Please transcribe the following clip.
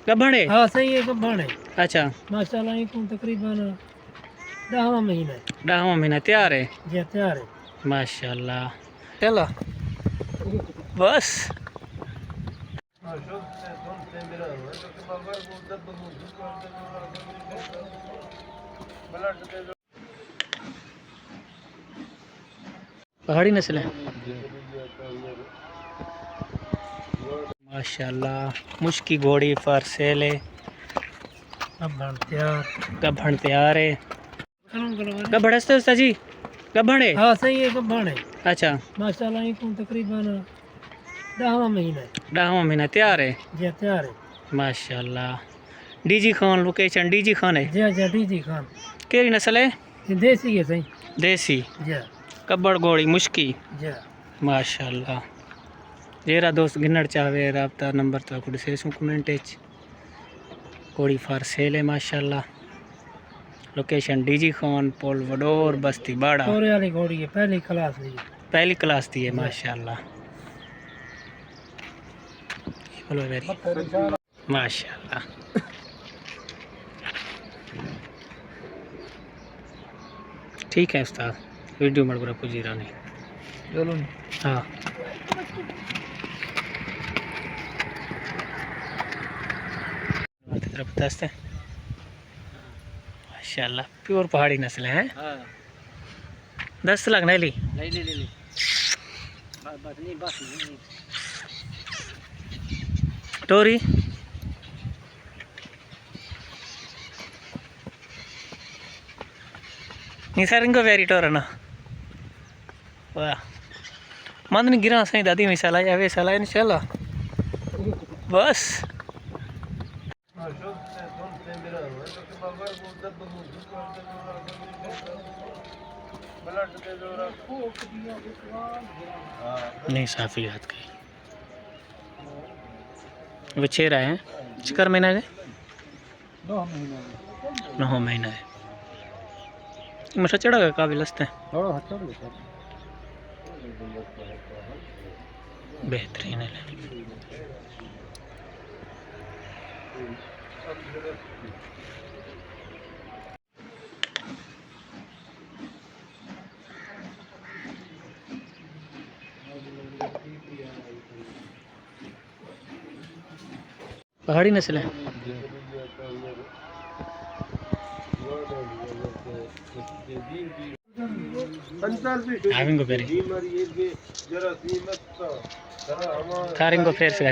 गब्भण है? हाँ सही है, गब्भण है। अच्छा माशाल्लाह ये को तकरीबन 10वां महीना है। 10वां महीना तैयार है जी तैयार है माशाल्लाह। चलो बस पहाड़ी नस्ल है माशाल्लाह। मुश्की घोड़ी फर सेल है। गब्भण तैयार है। गब्भण है उस्ताद जी? गब्भण है? हाँ सही है, गब्भण है। अच्छा माशाल्लाह ये को तकरीबन 10वां महीना है। 10वां महीना तैयार है जी तैयार है माशाल्लाह। DG Khan location DG Khan है? जी डीजी खान। केरी नस्ल है? ये देसी है सही। देसी जी कब्बड़ घोड़ी मुश्की जी माशाल्लाह। जेरा दोस्त गिनड़ चाहे राब्ता नंबर तो कुछ सेसू कमेंट घोड़ी फार सेल है माशाल्लाह। लोकेशन डीजी खान पोल वडोर बस्ती बाड़ा। तोरे वाली घोड़ी है, पहली क्लास है। पहली क्लास थी है जी। माशाल्लाह। माशाल्लाह। ठीक है उस्ताद वीडियो मड़ पूरा पुजीरा नहीं चलो हाँ दस्ते माशाल्लाह प्योर पहाड़ी नस्ल है। हाँ 10 लाख नहीं ली ले बस नहीं टोरी सर इनको वेरी टोर ना वाह मंद नहीं गिरा सही दादी मिसाला या वे साला इंशाल्लाह बस नहीं साफी हाथ की विचेरा है चिकर महीना है 9 महीना है मशा चढ़ा गया काबिल हस्ते बेहतरीन है। पहाड़ी नस्ल है थारिंग को फेर से